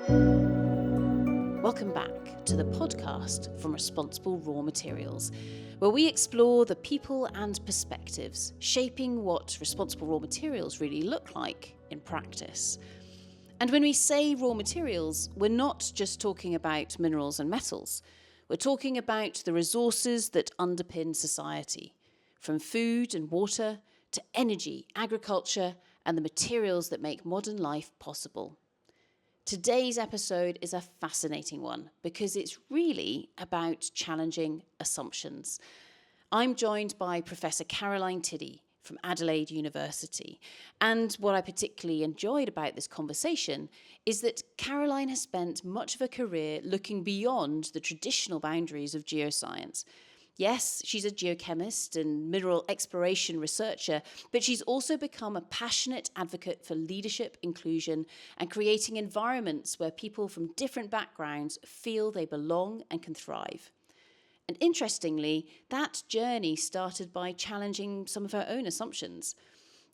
Welcome back to the podcast from Responsible Raw Materials, where we explore the people and perspectives shaping what responsible raw materials really look like in practice. And when we say raw materials, we're not just talking about minerals and metals. We're talking about the resources that underpin society, from food and water to energy, agriculture, and the materials that make modern life possible. Today's episode is a fascinating one because it's really about challenging assumptions. I'm joined by Professor Caroline Tiddy from Adelaide University. And what I particularly enjoyed about this conversation is that Caroline has spent much of her career looking beyond the traditional boundaries of geoscience. Yes, she's a geochemist and mineral exploration researcher, but she's also become a passionate advocate for leadership, inclusion, and creating environments where people from different backgrounds feel they belong and can thrive. And interestingly, that journey started by challenging some of her own assumptions.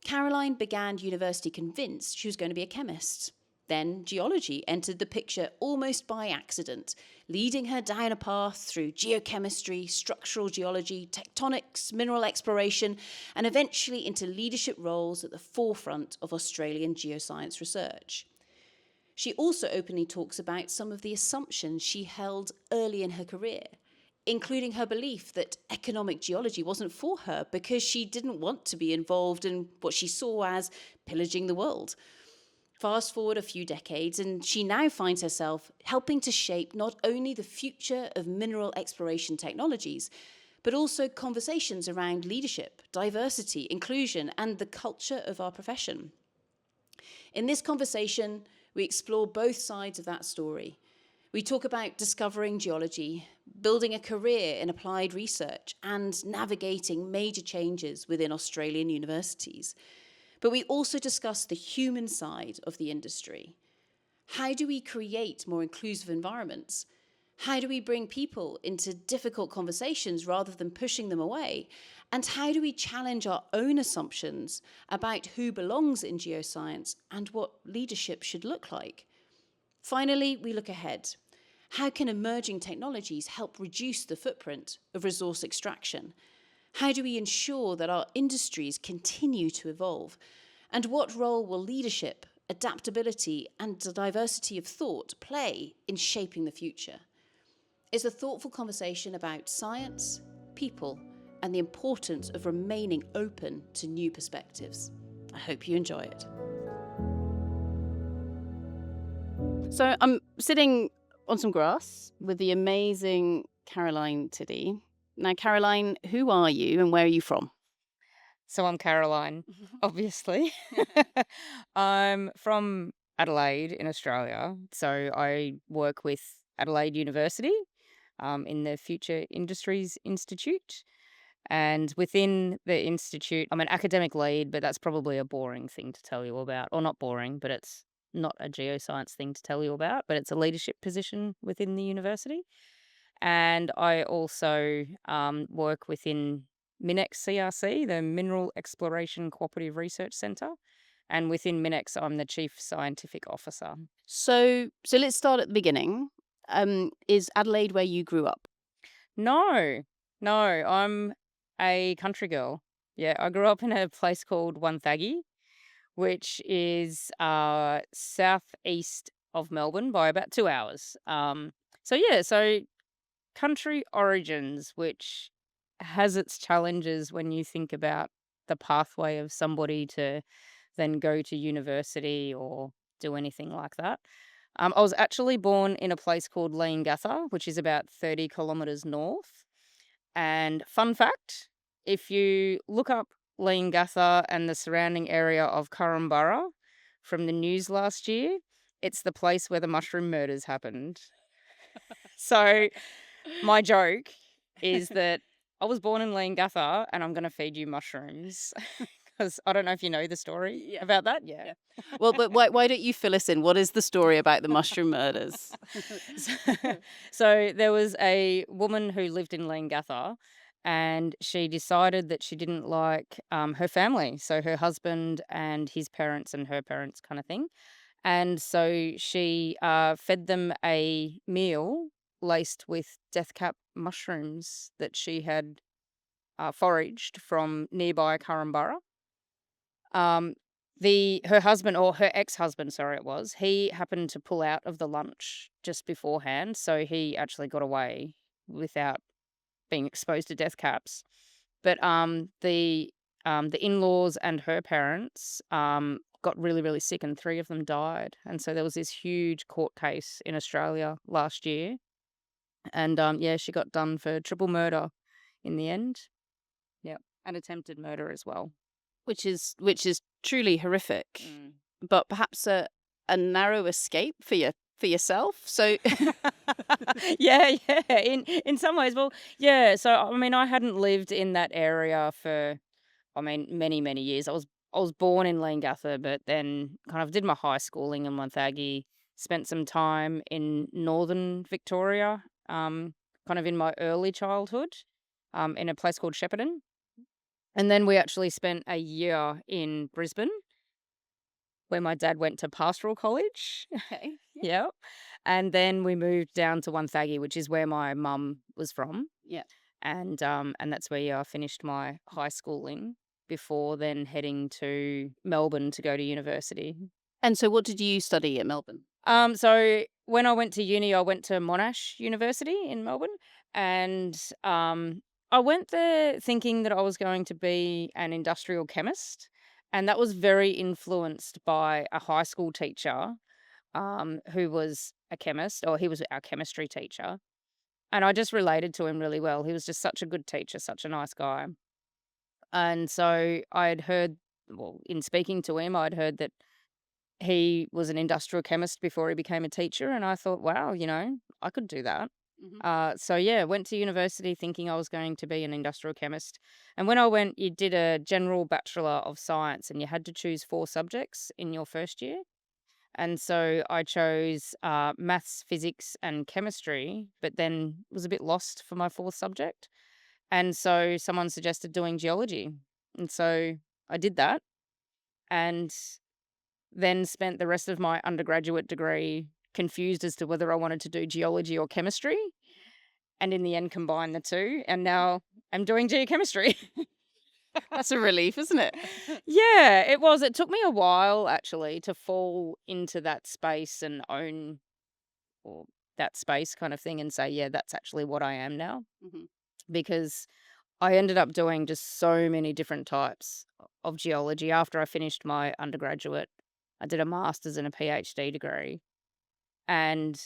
Caroline began university convinced she was going to be a chemist. Then geology entered the picture almost by accident, leading her down a path through geochemistry, structural geology, tectonics, mineral exploration, and eventually into leadership roles at the forefront of Australian geoscience research. She also openly talks about some of the assumptions she held early in her career, including her belief that economic geology wasn't for her because she didn't want to be involved in what she saw as pillaging the world. Fast forward a few decades, and she now finds herself helping to shape not only the future of mineral exploration technologies, but also conversations around leadership, diversity, inclusion, and the culture of our profession. In this conversation, we explore both sides of that story. We talk about discovering geology, building a career in applied research, and navigating major changes within Australian universities. But we also discuss the human side of the industry. How do we create more inclusive environments? How do we bring people into difficult conversations rather than pushing them away? And how do we challenge our own assumptions about who belongs in geoscience and what leadership should look like? Finally, we look ahead. How can emerging technologies help reduce the footprint of resource extraction? How do we ensure that our industries continue to evolve? And what role will leadership, adaptability, and diversity of thought play in shaping the future? It's a thoughtful conversation about science, people, and the importance of remaining open to new perspectives. I hope you enjoy it. So I'm sitting on some grass with the amazing Caroline Tiddy. Now, Caroline, who are you and where are you from? So I'm Caroline, obviously. I'm from Adelaide in Australia. So I work with Adelaide University in the Future Industries Institute. And within the institute, I'm an academic lead, but that's probably a boring thing to tell you about. Or not boring, but it's not a geoscience thing to tell you about, but it's a leadership position within the university. And I also work within MinEx CRC, the Mineral Exploration Cooperative Research Centre. And within MinEx, I'm the Chief Scientific Officer. So let's start at the beginning. Is Adelaide where you grew up? No, I'm a country girl. Yeah, I grew up in a place called Wonthaggi, which is southeast of Melbourne by about 2 hours. So country origins, which has its challenges when you think about the pathway of somebody to then go to university or do anything like that. I was actually born in a place called Leongatha, which is about 30 kilometres north. And fun fact, if you look up Leongatha and the surrounding area of Korumburra from the news last year, it's the place where the mushroom murders happened. So my joke is that I was born in Leongatha and I'm going to feed you mushrooms. Because I don't know if you know the story about that. Yeah. Well, but why don't you fill us in? What is the story about the mushroom murders? So there was a woman who lived in Leongatha and she decided that she didn't like her family. So her husband and his parents and her parents kind of thing. And so she fed them a meal laced with death cap mushrooms that she had foraged from nearby Kurrambara. Um, her husband, or her ex-husband, sorry, it was, he happened to pull out of the lunch just beforehand, so he actually got away without being exposed to death caps. But the in-laws and her parents got really, really sick, and three of them died. And so there was this huge court case in Australia last year, and yeah, she got done for triple murder in the end. Yep, and attempted murder as well. Which is truly horrific, but perhaps a narrow escape for yourself. So Yeah, yeah. In some ways, well, yeah. So I mean, I hadn't lived in that area for, I mean, many, many years. I was born in Leongatha, but then kind of did my high schooling in Wonthaggi. Spent some time in northern Victoria, kind of in my early childhood, in a place called Shepparton, and then we actually spent a year in Brisbane, where my dad went to pastoral college. okay, Yep. And then we moved down to Wonthaggi, which is where my mum was from. yeah. And that's where, yeah, I finished my high schooling before then heading to Melbourne to go to university. And so, what did you study at Melbourne? So when I went to uni, I went to Monash University in Melbourne, and I went there thinking that I was going to be an industrial chemist, and that was very influenced by a high school teacher who was a chemist, or he was our chemistry teacher. And I just related to him really well. He was just such a good teacher, such a nice guy. And so I'd heard, well, in speaking to him, I'd heard that he was an industrial chemist before he became a teacher. And I thought, wow, I could do that. So yeah, went to university thinking I was going to be an industrial chemist. And when I went, you did a general Bachelor of Science, and you had to choose 4 subjects in your first year. And so I chose maths, physics, and chemistry, but then was a bit lost for my 4th subject. And so someone suggested doing geology. And so I did that, and then spent the rest of my undergraduate degree confused as to whether I wanted to do geology or chemistry. And in the end, combined the two. And now I'm doing geochemistry. That's a relief, isn't it? Yeah, it was. It took me a while, actually, to fall into that space and own, or that space kind of thing, and say, yeah, that's actually what I am now. Mhm. Because I ended up doing just so many different types of geology. After I finished my undergraduate, I did a master's and a PhD degree. And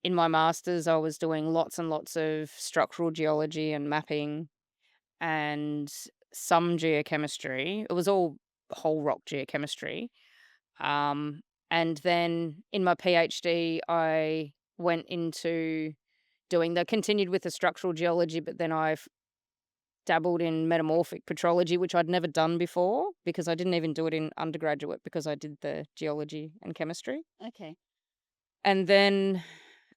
in my master's, I was doing lots and lots of structural geology and mapping, and some geochemistry. It was all whole rock geochemistry. And then in my PhD, I went into continued with the structural geology, but then I've dabbled in metamorphic petrology, which I'd never done before because I didn't even do it in undergraduate because I did the geology and chemistry. Okay. And then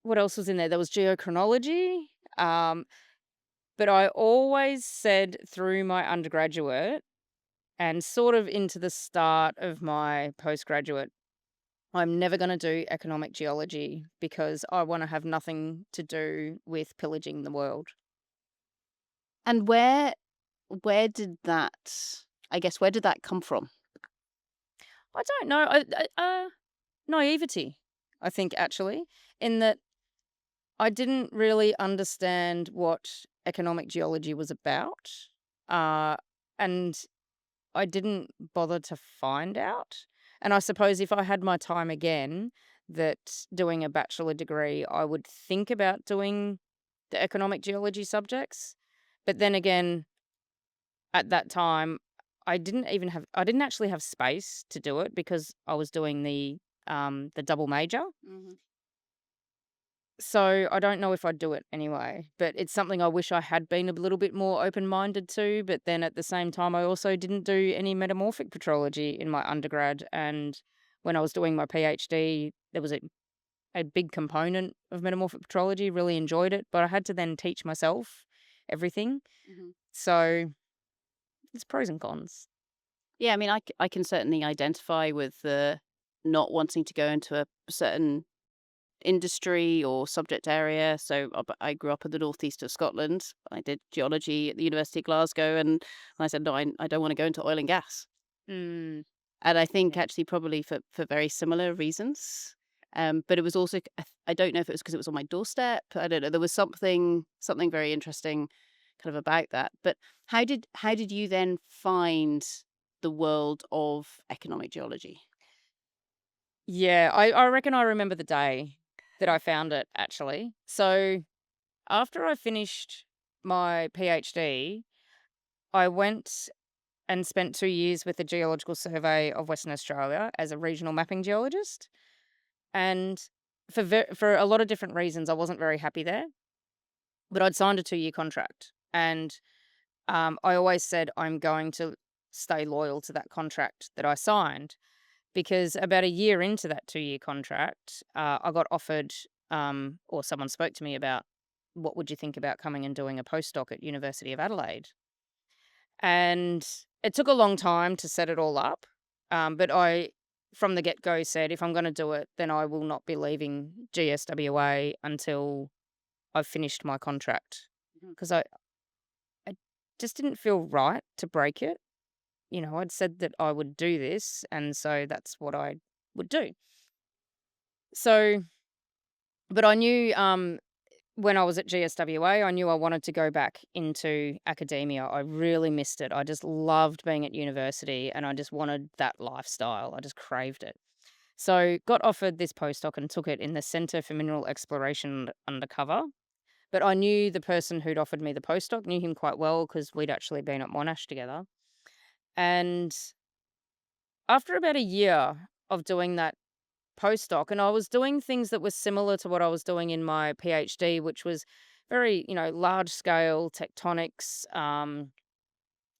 what else was in there? There was geochronology. But I always said through my undergraduate and sort of into the start of my postgraduate, I'm never going to do economic geology because I want to have nothing to do with pillaging the world. And where did that? I guess where did that come from? I don't know. Naivety, I think, actually, in that I didn't really understand what economic geology was about. And I didn't bother to find out. And I suppose if I had my time again, that doing a bachelor degree, I would think about doing the economic geology subjects. But then again, at that time, I didn't actually have space to do it because I was doing the double major. So I don't know if I'd do it anyway, but it's something I wish I had been a little bit more open-minded to. But then at the same time, I also didn't do any metamorphic petrology in my undergrad. And when I was doing my PhD, there was a big component of metamorphic petrology, really enjoyed it, but I had to then teach myself everything. So there's pros and cons. Yeah, I mean, I can certainly identify with the not wanting to go into a certain industry or subject area. So I grew up in the northeast of Scotland. I did geology at the University of Glasgow, and I said, no, I don't want to go into oil and gas. Mm. And I think Yeah. actually probably for very similar reasons. But it was also, I don't know if it was because it was on my doorstep. I don't know. There was something very interesting kind of about that. But how did you then find the world of economic geology? Yeah, I reckon I remember the day that I found it, actually. So after I finished my PhD, I went and spent 2 years with the Geological Survey of Western Australia as a regional mapping geologist. And for a lot of different reasons, I wasn't very happy there, but I'd signed a 2-year contract. And I always said I'm going to stay loyal to that contract that I signed, because about a year into that 2-year contract, I got offered, or someone spoke to me about, what would you think about coming and doing a postdoc at University of Adelaide? And it took a long time to set it all up, but I, from the get go, said if I'm going to do it, then I will not be leaving GSWA until I've finished my contract, Mhm. because I just didn't feel right to break it. I'd said that I would do this, and so that's what I would do. So, but I knew, when I was at GSWA, I knew I wanted to go back into academia. I really missed it. I just loved being at university, and I just wanted that lifestyle. I just craved it. So, got offered this postdoc and took it in the Centre for Mineral Exploration Undercover. But I knew the person who'd offered me the postdoc, knew him quite well because we'd actually been at Monash together. And after about a year of doing that postdoc, and I was doing things that were similar to what I was doing in my PhD, which was very, large scale tectonics,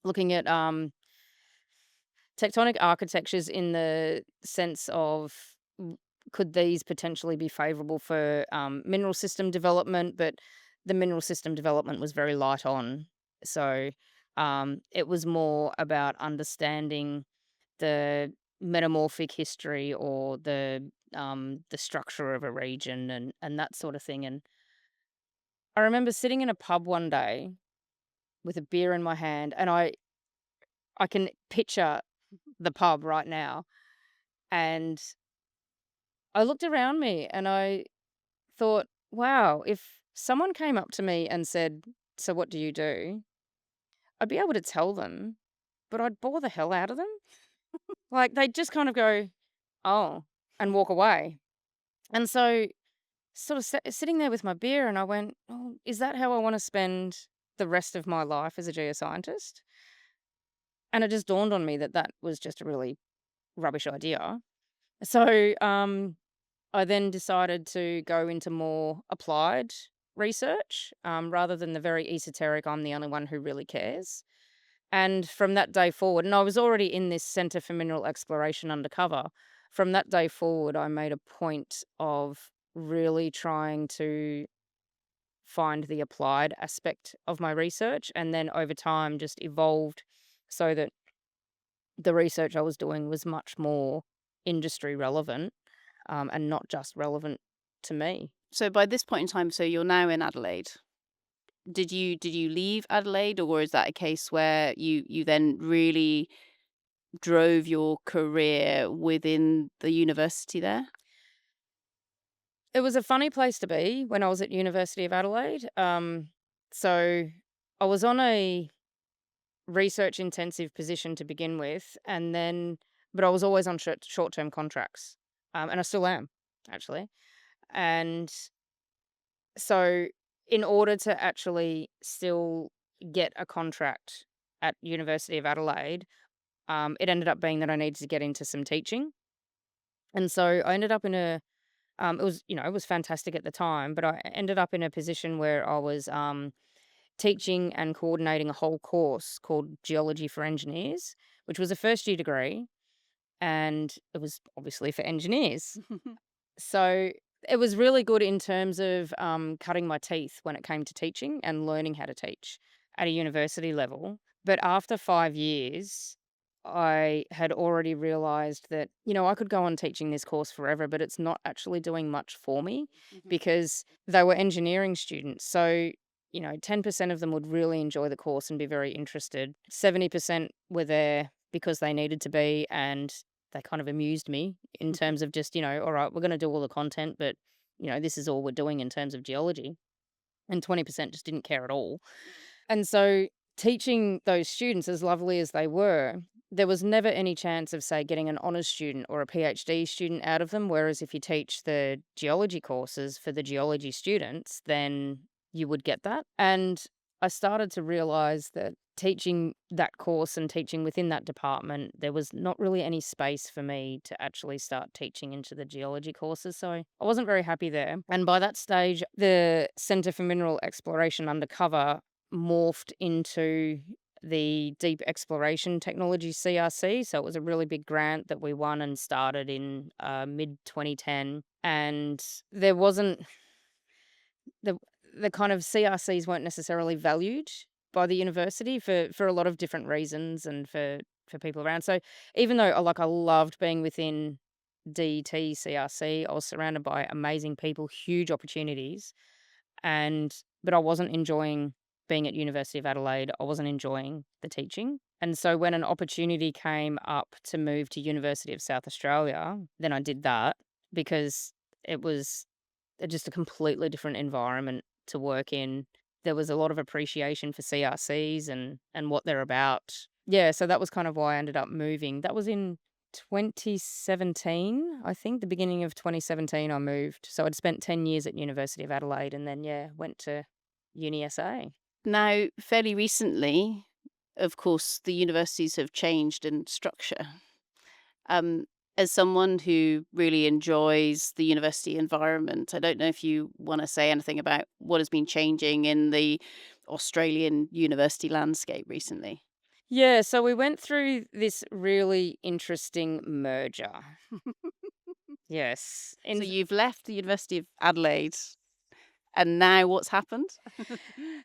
looking at tectonic architectures in the sense of, could these potentially be favorable for mineral system development? But the mineral system development was very light on. So it was more about understanding the metamorphic history, or the structure of a region, and that sort of thing. And I remember sitting in a pub one day with a beer in my hand, and I can picture the pub right now. And I looked around me and I thought, wow, if someone came up to me and said, "So what do you do?" I'd be able to tell them, but I'd bore the hell out of them. Like, they'd just kind of go, "Oh," and walk away. And so, sort of sitting there with my beer, and I went, "Oh, is that how I want to spend the rest of my life as a geoscientist?" And it just dawned on me that that was just a really rubbish idea. So, I then decided to go into more applied research, rather than the very esoteric, I'm the only one who really cares. And from that day forward, and I was already in this Centre for Mineral Exploration undercover, from that day forward, I made a point of really trying to find the applied aspect of my research, and then over time just evolved so that the research I was doing was much more industry relevant, and not just relevant to me. So by this point in time, so you're now in Adelaide. Did you leave Adelaide, or is that a case where you then really drove your career within the university there? It was a funny place to be when I was at University of Adelaide. So I was on a research intensive position to begin with, and then, but I was always on short term contracts, and I still am, actually. And so, in order to actually still get a contract at University of Adelaide, it ended up being that I needed to get into some teaching. And so I ended up in a, it was, it was fantastic at the time, but I ended up in a position where I was teaching and coordinating a whole course called Geology for Engineers, which was a first year degree, and it was obviously for engineers. So it was really good in terms of cutting my teeth when it came to teaching and learning how to teach at a university level. But after 5 years, I had already realized that, I could go on teaching this course forever, but it's not actually doing much for me Mhm. because they were engineering students. So, 10% of them would really enjoy the course and be very interested. 70% were there because they needed to be, and they kind of amused me in terms of just, all right, we're going to do all the content, but, this is all we're doing in terms of geology. And 20% just didn't care at all. And so teaching those students, as lovely as they were, there was never any chance of, say, getting an honours student or a PhD student out of them. Whereas if you teach the geology courses for the geology students, then you would get that. And I started to realise that teaching that course and teaching within that department, there was not really any space for me to actually start teaching into the geology courses. So I wasn't very happy there. And by that stage, the Centre for Mineral Exploration Undercover morphed into the Deep Exploration Technology CRC. So it was a really big grant that we won and started in mid 2010. And there wasn't the kind of CRCs weren't necessarily valued by the university for a lot of different reasons and for people around. So even though I loved being within DET CRC, I was surrounded by amazing people, huge opportunities, but I wasn't enjoying being at University of Adelaide. I wasn't enjoying the teaching. And so when an opportunity came up to move to University of South Australia, then I did that because it was just a completely different environment to work in. There was a lot of appreciation for CRCs and what they're about. Yeah, so that was kind of why I ended up moving. That was in 2017, I think, the beginning of 2017 I moved. So I'd spent 10 years at University of Adelaide and then, went to Uni SA. Now, fairly recently, of course, the universities have changed in structure. Um, as someone who really enjoys the university environment, I don't know if you want to say anything about what has been changing in the Australian university landscape recently. Yeah, so we went through this really interesting merger. Yes. So you've left the University of Adelaide, and now what's happened?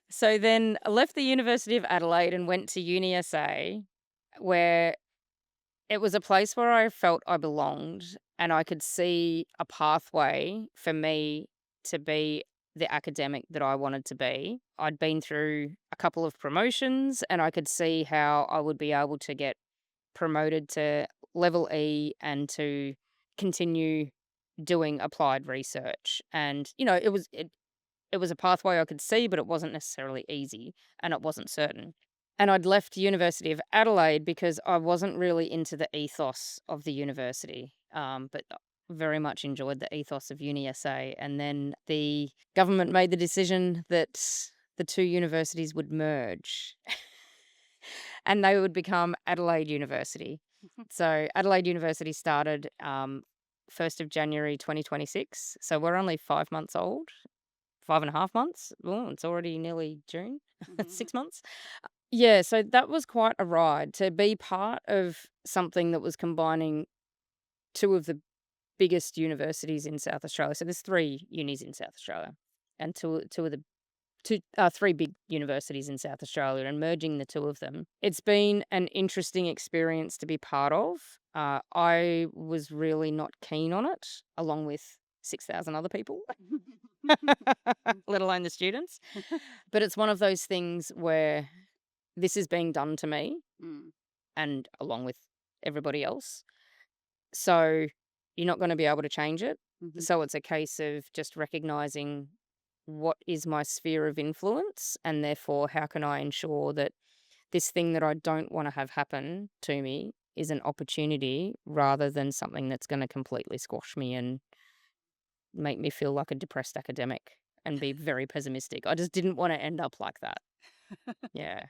So then I left the University of Adelaide and went to Uni SA, where it was a place where I felt I belonged and I could see a pathway for me to be the academic that I wanted to be. I'd been through a couple of promotions and I could see how I would be able to get promoted to level E and to continue doing applied research. And it was a pathway I could see, but it wasn't necessarily easy and it wasn't certain. And I'd left University of Adelaide because I wasn't really into the ethos of the university, but very much enjoyed the ethos of Uni SA. And then the government made the decision that the two universities would merge and they would become Adelaide University. So Adelaide University started 1st of January 2026. So we're only 5 months old, 5.5 months. Oh, it's already nearly June. Mhm. 6 months. Yeah, so that was quite a ride to be part of something that was combining two of the biggest universities in South Australia. So there's three unis in South Australia, and three big universities in South Australia, and merging the two of them. It's been an interesting experience to be part of. I was really not keen on it, along with 6,000 other people, let alone the students. But it's one of those things where this is being done to me Mm. and along with everybody else. So you're not going to be able to change it. Mhm. So it's a case of just recognizing what is my sphere of influence and therefore how can I ensure that this thing that I don't want to have happen to me is an opportunity rather than something that's going to completely squash me and make me feel like a depressed academic and be very pessimistic. I just didn't want to end up like that. Yeah.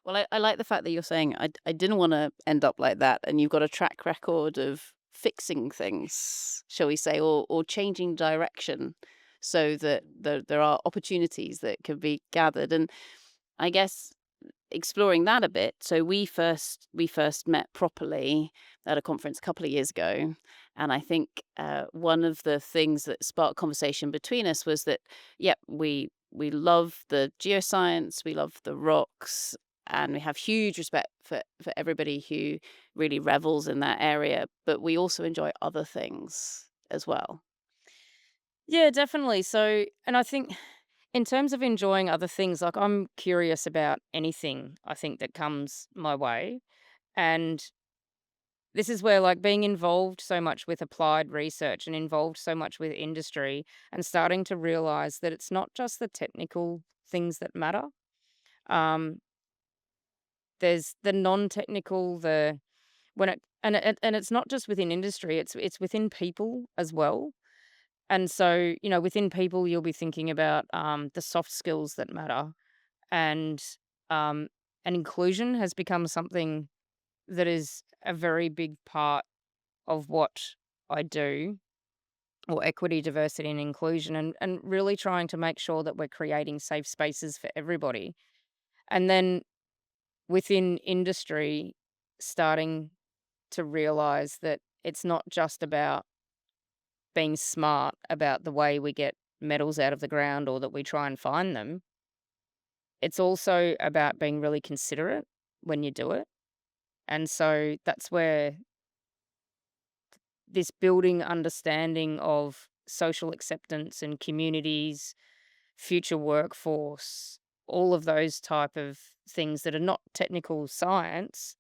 Well, I like the fact that you're saying I didn't want to end up like that, and you've got a track record of fixing things, shall we say, or changing direction, so that there are opportunities that can be gathered. And I guess exploring that a bit. So we first met properly at a conference a couple of years ago, and I think one of the things that sparked conversation between us was that, yeah, we love the geoscience, we love the rocks, and we have huge respect for everybody who really revels in that area, but we also enjoy other things as well. Yeah, definitely. So, and I think in terms of enjoying other things, like I'm curious about anything I think that comes my way. And this is where, like, being involved so much with applied research and involved so much with industry and starting to realize that it's not just the technical things that matter. Um, there's the non-technical, the when it and it's not just within industry, it's within people as well. And so, within people, you'll be thinking about the soft skills that matter, and um, and inclusion has become something that is a very big part of what I do, or equity, diversity, and inclusion, and really trying to make sure that we're creating safe spaces for everybody. And then within industry, starting to realize that it's not just about being smart about the way we get metals out of the ground or that we try and find them. It's also about being really considerate when you do it. And so that's where this building understanding of social acceptance and communities, future workforce, all of those type of things that are not technical science,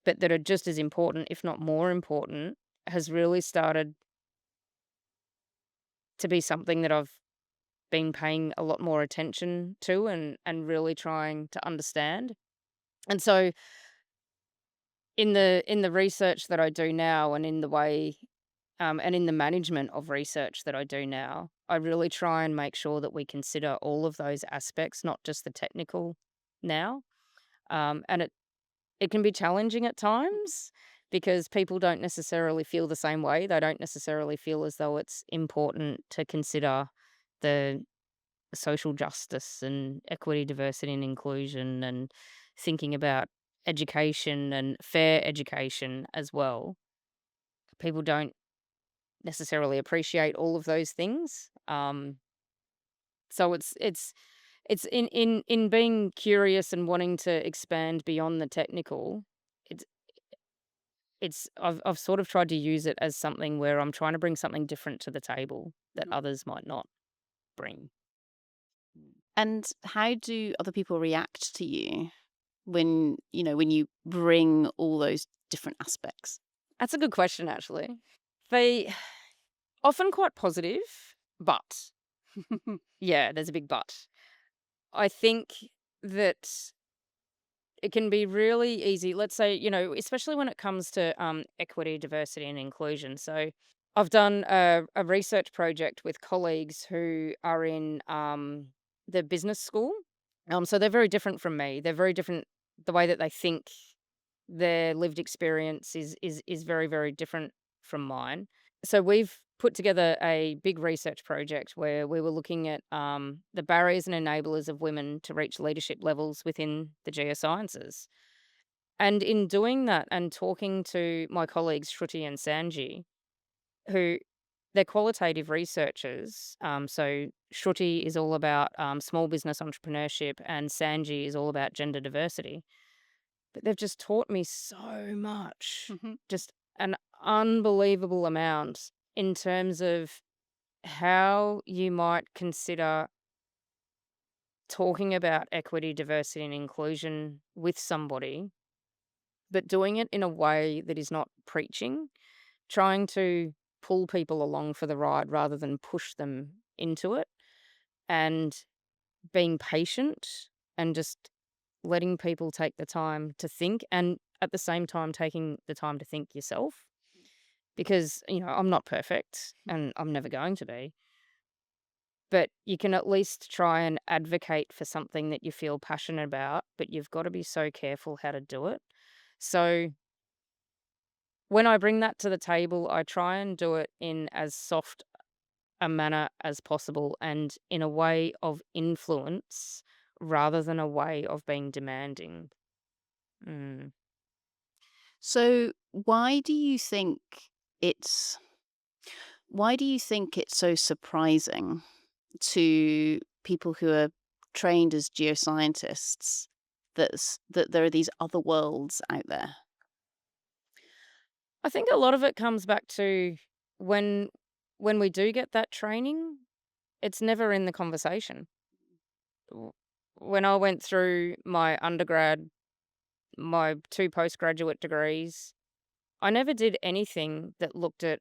but that are just as important, if not more important, has really started to be something that I've been paying a lot more attention to, and really trying to understand. And so in the research that I do now, and in the way and in the management of research that I do now, I really try and make sure that we consider all of those aspects, not just the technical now. And it can be challenging at times because people don't necessarily feel the same way. They don't necessarily feel as though it's important to consider the social justice and equity, diversity, and inclusion, and thinking about education and fair education as well. People don't necessarily appreciate all of those things. So it's in being curious and wanting to expand beyond the technical. It's I've sort of tried to use it as something where I'm trying to bring something different to the table that Mhm. others might not bring. And how do other people react to you when you bring all those different aspects? That's a good question, actually. They often quite positive, but yeah, there's a big but. I think that it can be really easy. Let's say, especially when it comes to equity, diversity, and inclusion. So I've done a research project with colleagues who are in the business school. So they're very different from me. They're very different. The way that they think, their lived experience is very, very different from mine. So we've put together a big research project where we were looking at the barriers and enablers of women to reach leadership levels within the geosciences. And in doing that and talking to my colleagues Shruti and Sanji, who they're qualitative researchers. So Shruti is all about small business entrepreneurship, and Sanji is all about gender diversity. But they've just taught me so much, Mhm. just an unbelievable amount in terms of how you might consider talking about equity, diversity, and inclusion with somebody, but doing it in a way that is not preaching, trying to pull people along for the ride rather than push them into it, and being patient and just letting people take the time to think, and at the same time taking the time to think yourself, because I'm not perfect and I'm never going to be, but you can at least try and advocate for something that you feel passionate about, but you've got to be so careful how to do it. So when I bring that to the table, I try and do it in as soft a manner as possible and in a way of influence rather than a way of being demanding. Mm. So it's why do you think it's so surprising to people who are trained as geoscientists that there are these other worlds out there? I think a lot of it comes back to when when we do get that training, it's never in the conversation. W- When I went through my undergrad, my two postgraduate degrees, I never did anything that looked at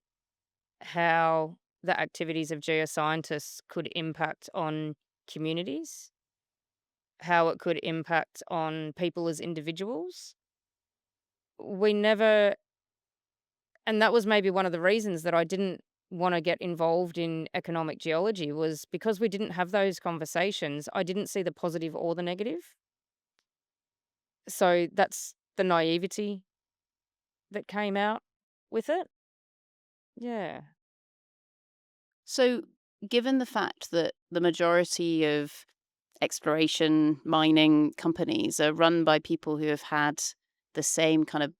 how the activities of geoscientists could impact on communities, how it could impact on people as individuals. We never, and that was maybe one of the reasons that I didn't want to get involved in economic geology, was because we didn't have those conversations. I didn't see the positive or the negative. So that's the naivety that came out with it. Yeah. So, given the fact that the majority of exploration mining companies are run by people who have had the same kind of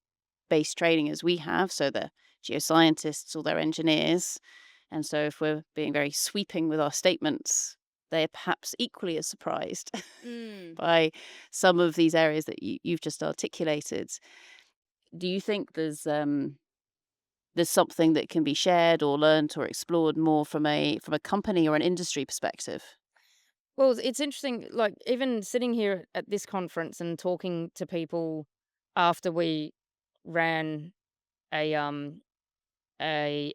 base training as we have, so they're geoscientists or they're engineers, and so if we're being very sweeping with our statements, they're perhaps equally as surprised Mm. by some of these areas that you've just articulated. Do you think there's something that can be shared or learnt or explored more from a company or an industry perspective? Well, it's interesting, like, even sitting here at this conference and talking to people after we ran a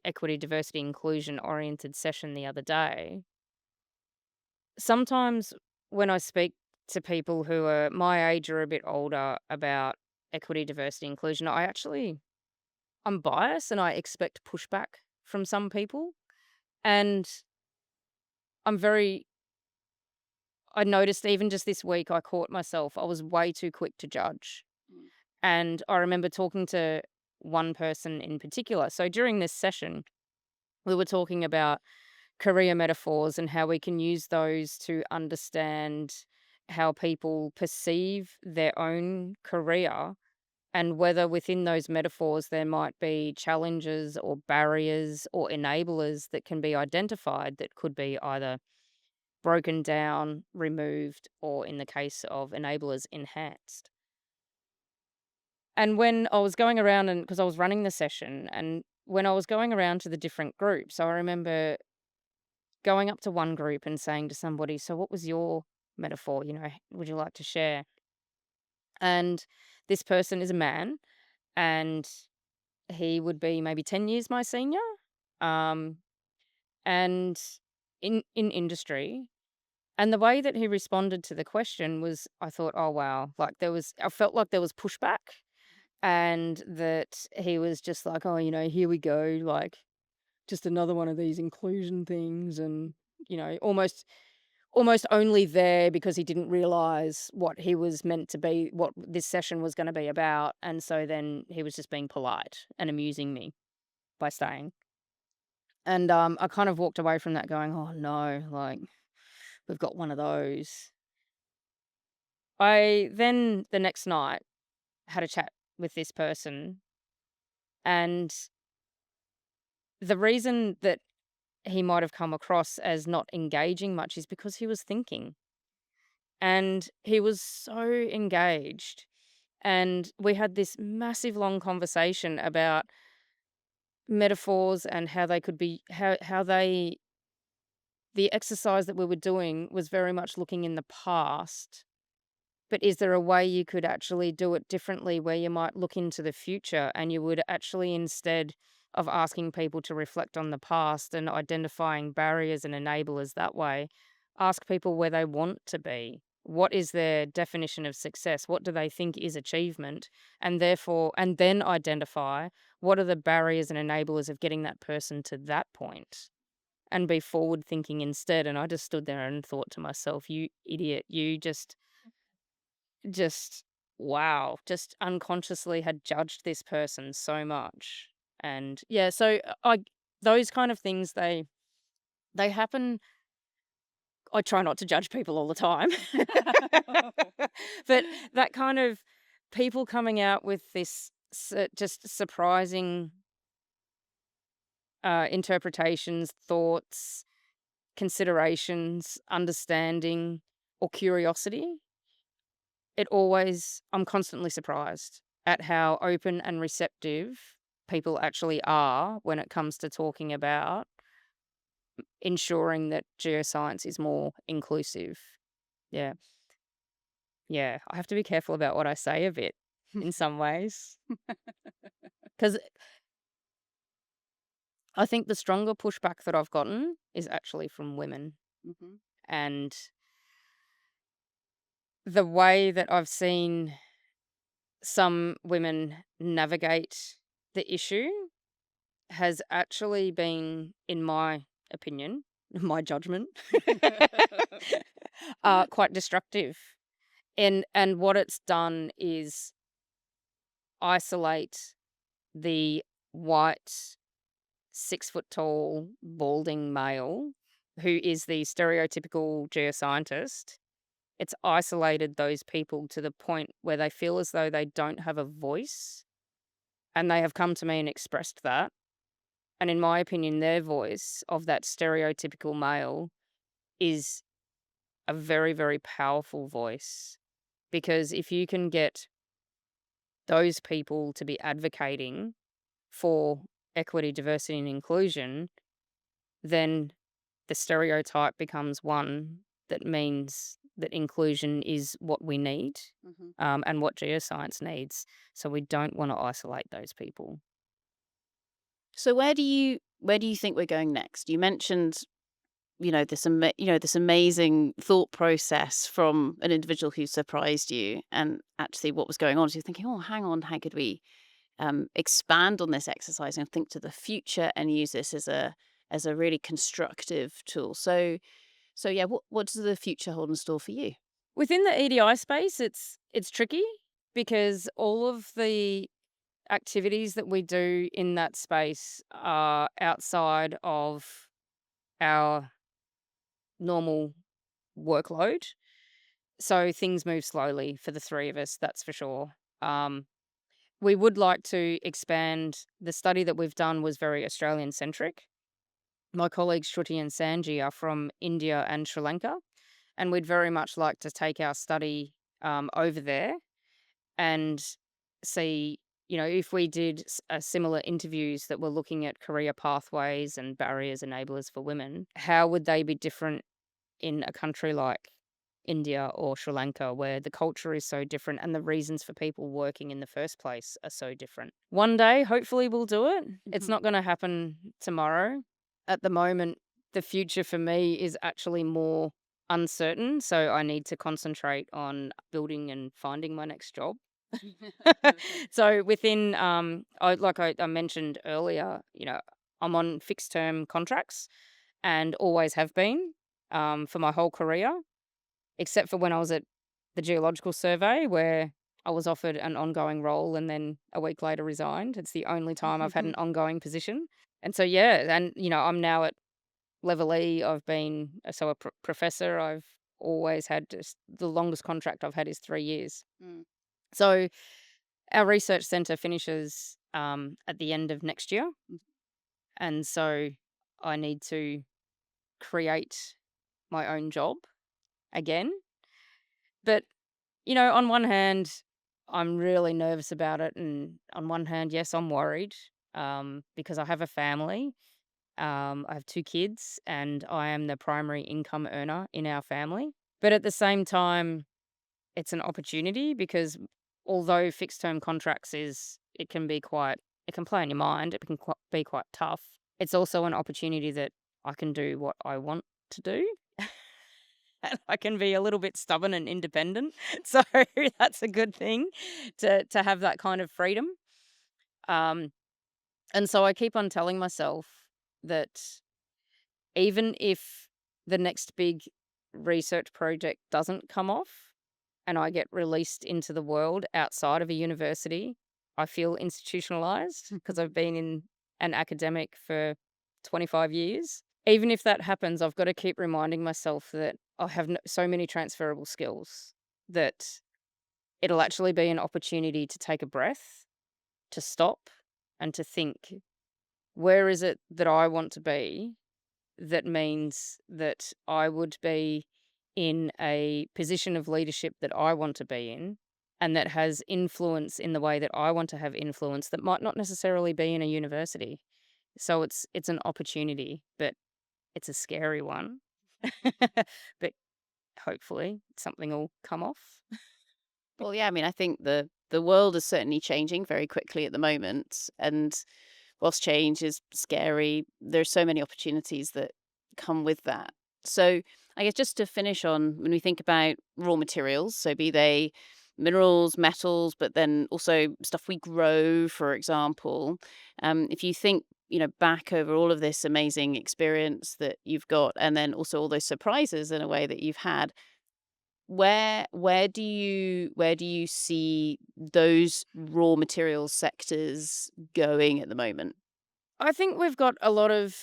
equity, diversity, inclusion oriented session the other day. Sometimes when I speak to people who are my age or a bit older about equity, diversity, inclusion, I'm biased and I expect pushback from some people. And I'm very I noticed even just this week I caught myself. I was way too quick to judge. Mm. And I remember talking to one person in particular. So during this session, we were talking about career metaphors and how we can use those to understand how people perceive their own career, and whether within those metaphors there might be challenges or barriers or enablers that can be identified that could be either broken down, removed, or in the case of enablers, enhanced. And when I was going around, and because I was running the session, and when I was going around to the different groups, I remember going up to one group and saying to somebody, "So, what was your metaphor? Would you like to share?" And this person is a man, and he would be maybe 10 years my senior, um, and in industry. And the way that he responded to the question was, I thought, oh, wow, like I felt like there was pushback, and that he was just like, oh, here we go, like just another one of these inclusion things, and almost only there because he didn't realize what he was meant to be, what this session was going to be about. And so then he was just being polite and amusing me by staying. And I kind of walked away from that going, oh no, like we've got one of those. I then the next night had a chat with this person, and the reason that he might have come across as not engaging much is because he was thinking, and he was so engaged. And we had this massive long conversation about metaphors and how they could be, how they, the exercise that we were doing was very much looking in the past. But is there a way you could actually do it differently, where you might look into the future and you would actually, instead of asking people to reflect on the past and identifying barriers and enablers that way, ask people where they want to be? What is their definition of success? What do they think is achievement? And therefore, and then identify what are the barriers and enablers of getting that person to that point, and be forward thinking instead. And I just stood there and thought to myself, you idiot, you just wow, just unconsciously had judged this person so much. And yeah, so I those kind of things, they happen. I try not to judge people all the time. But that kind of people coming out with this just surprising interpretations, thoughts, considerations, understanding, or curiosity, I'm constantly surprised at how open and receptive people actually are when it comes to talking about ensuring that geoscience is more inclusive. Yeah. Yeah. I have to be careful about what I say a bit in some ways. Because I think the stronger pushback that I've gotten is actually from women. Mhm. And the way that I've seen some women navigate the issue has actually been, in my opinion, my judgment, quite destructive. And what it's done is isolate the white, 6 foot tall, balding male who is the stereotypical geoscientist. It's isolated those people to the point where they feel as though they don't have a voice. And they have come to me and expressed that. And in my opinion, their voice of that stereotypical male is a very, very powerful voice. Because if you can get those people to be advocating for equity, diversity, and inclusion, then the stereotype becomes one that means that inclusion is what we need, Mhm. and what geoscience needs. So we don't want to isolate those people. So where do you think we're going next? You mentioned, this amazing thought process from an individual who surprised you, and actually what was going on. So you're thinking, oh, hang on, how could we expand on this exercise and think to the future and use this as a really constructive tool? So yeah, what does the future hold in store for you? Within the EDI space, it's tricky because all of the activities that we do in that space are outside of our normal workload. So things move slowly for the three of us, that's for sure. Um, we would like to expand. The study that we've done was very Australian centric. My colleagues Shruti and Sanji are from India and Sri Lanka, and we'd very much like to take our study over there and see, if we did similar interviews that were looking at career pathways and barriers enablers for women, how would they be different in a country like India or Sri Lanka, where the culture is so different and the reasons for people working in the first place are so different. One day, hopefully, we'll do it. It's Mhm. not going to happen tomorrow. At the moment, the future for me is actually more uncertain. So I need to concentrate on building and finding my next job. So within, I mentioned earlier, I'm on fixed term contracts and always have been for my whole career, except for when I was at the Geological Survey, where I was offered an ongoing role and then a week later resigned. It's the only time I've had an ongoing position. And so, yeah, and, I'm now at level E. I've been a professor. I've always had the longest contract I've had is 3 years. Mm. So our research centre finishes at the end of next year. And so I need to create my own job again. But on one hand, I'm really nervous about it, and on one hand, yes, I'm worried, because I have a family. I have 2 kids, and I am the primary income earner in our family. But at the same time, it's an opportunity because although fixed term contracts it can play on your mind, it can be quite tough. It's also an opportunity that I can do what I want to do. And I can be a little bit stubborn and independent. So that's a good thing to have that kind of freedom. Um, and so I keep on telling myself that even if the next big research project doesn't come off and I get released into the world outside of a university, I feel institutionalized because I've been in an academic for 25 years. Even if that happens, I've got to keep reminding myself that I have so many transferable skills that it'll actually be an opportunity to take a breath, to stop, and to think, where is it that I want to be that means that I would be in a position of leadership that I want to be in and that has influence in the way that I want to have influence that might not necessarily be in a university. So it's an opportunity, but it's a scary one. But hopefully something will come off. Well, yeah, I mean, I think the world is certainly changing very quickly at the moment, and whilst change is scary, there's so many opportunities that come with that. So, I guess just to finish on, when we think about raw materials, so be they minerals, metals, but then also stuff we grow, for example, if you think back over all of this amazing experience that you've got, and then also all those surprises in a way that you've had, where do you see those raw materials sectors going at the moment? I think we've got a lot of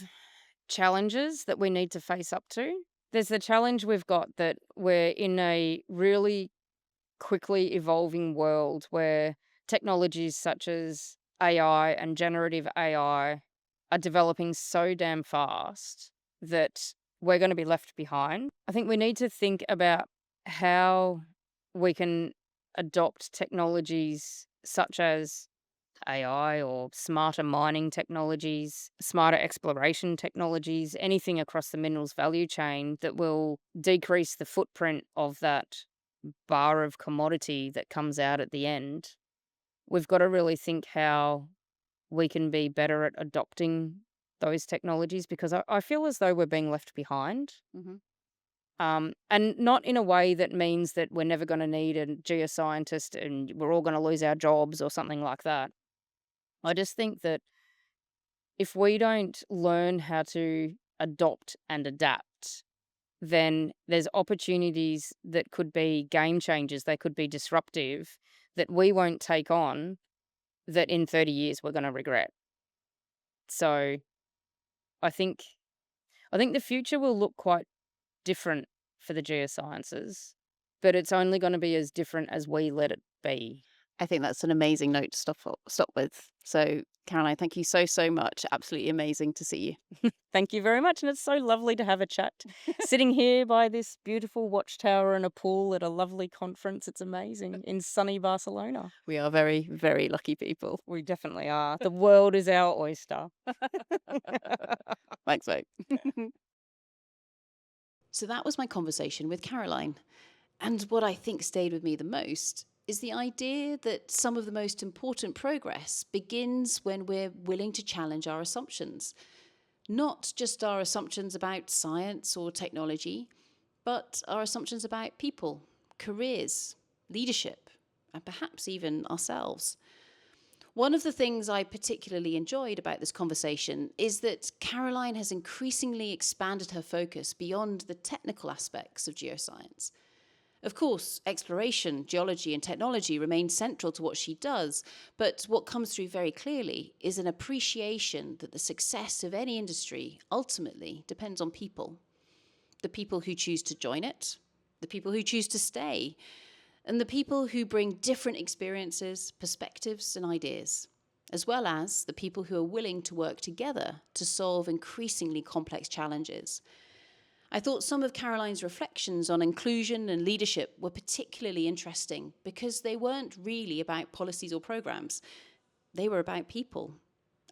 challenges that we need to face up to. There's the challenge we've got that we're in a really quickly evolving world where technologies such as AI and generative AI are developing so damn fast that we're going to be left behind. I think we need to think about how we can adopt technologies such as AI or smarter mining technologies, smarter exploration technologies, anything across the minerals value chain that will decrease the footprint of that bar of commodity that comes out at the end. We've got to really think how we can be better at adopting those technologies because I feel as though we're being left behind. Hmm. And not in a way that means that we're never going to need a geoscientist and we're all going to lose our jobs or something like that. I just think that if we don't learn how to adopt and adapt, then there's opportunities that could be game changers, they could be disruptive, that we won't take on, that in 30 years we're going to regret. So I think I think the future will look quite different for the geosciences, but it's only going to be as different as we let it be. I think that's an amazing note to stop with. So, Caroline, thank you so, so much. Absolutely amazing to see you. Thank you very much. And it's so lovely to have a chat. Sitting here by this beautiful watchtower and a pool at a lovely conference. It's amazing in sunny Barcelona. We are very, very lucky people. We definitely are. The world is our oyster. Thanks, mate. So that was my conversation with Caroline. And what I think stayed with me the most is the idea that some of the most important progress begins when we're willing to challenge our assumptions. Not just our assumptions about science or technology, but our assumptions about people, careers, leadership, and perhaps even ourselves. One of the things I particularly enjoyed about this conversation is that Caroline has increasingly expanded her focus beyond the technical aspects of geoscience. Of course, exploration, geology, and technology remain central to what she does, but what comes through very clearly is an appreciation that the success of any industry ultimately depends on people. The people who choose to join it, the people who choose to stay, and the people who bring different experiences, perspectives, and ideas, as well as the people who are willing to work together to solve increasingly complex challenges. I thought some of Caroline's reflections on inclusion and leadership were particularly interesting because they weren't really about policies or programs. They were about people,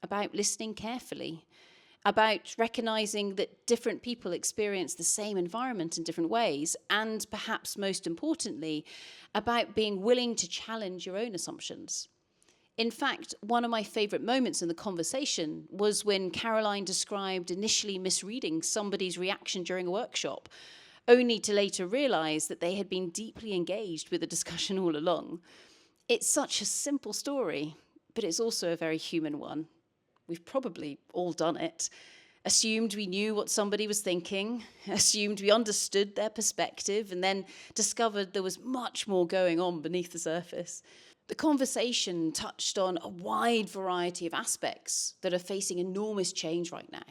about listening carefully, about recognizing that different people experience the same environment in different ways, and perhaps most importantly, about being willing to challenge your own assumptions. In fact, one of my favorite moments in the conversation was when Caroline described initially misreading somebody's reaction during a workshop, only to later realize that they had been deeply engaged with the discussion all along. It's such a simple story, but it's also a very human one. We've probably all done it. Assumed we knew what somebody was thinking, assumed we understood their perspective, and then discovered there was much more going on beneath the surface. The conversation touched on a wide variety of aspects that are facing enormous change right now.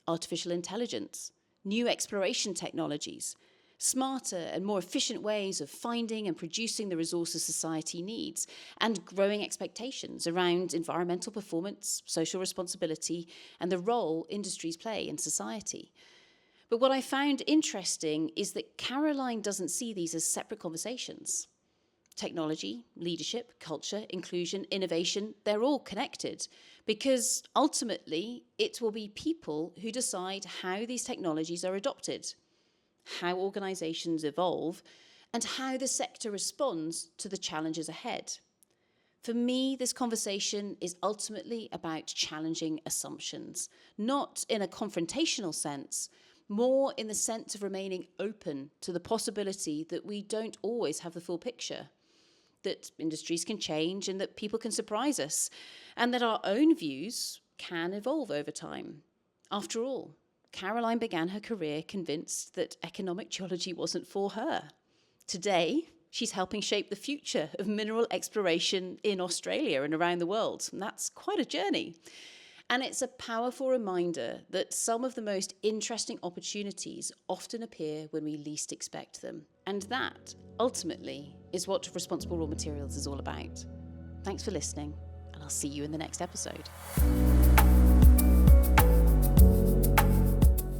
Artificial intelligence, new exploration technologies, smarter and more efficient ways of finding and producing the resources society needs, and growing expectations around environmental performance, social responsibility, and the role industries play in society. But what I found interesting is that Caroline doesn't see these as separate conversations. Technology, leadership, culture, inclusion, innovation, they're all connected, because ultimately it will be people who decide how these technologies are adopted, how organisations evolve, and how the sector responds to the challenges ahead. For me, this conversation is ultimately about challenging assumptions, not in a confrontational sense, more in the sense of remaining open to the possibility that we don't always have the full picture, that industries can change and that people can surprise us, and that our own views can evolve over time. After all, Caroline began her career convinced that economic geology wasn't for her. Today, she's helping shape the future of mineral exploration in Australia and around the world. And that's quite a journey. And it's a powerful reminder that some of the most interesting opportunities often appear when we least expect them. And that, ultimately, is what Responsible Raw Materials is all about. Thanks for listening, and I'll see you in the next episode.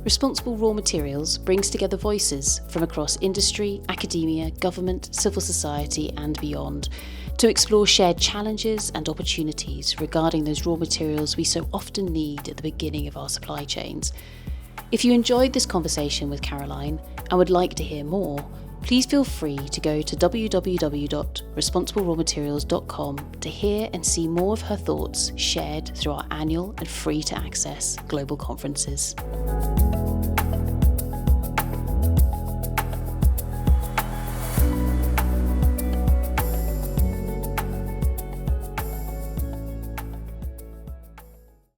Responsible Raw Materials brings together voices from across industry, academia, government, civil society and beyond to explore shared challenges and opportunities regarding those raw materials we so often need at the beginning of our supply chains. If you enjoyed this conversation with Caroline and would like to hear more, please feel free to go to www.responsiblerawmaterials.com to hear and see more of her thoughts shared through our annual and free-to-access global conferences.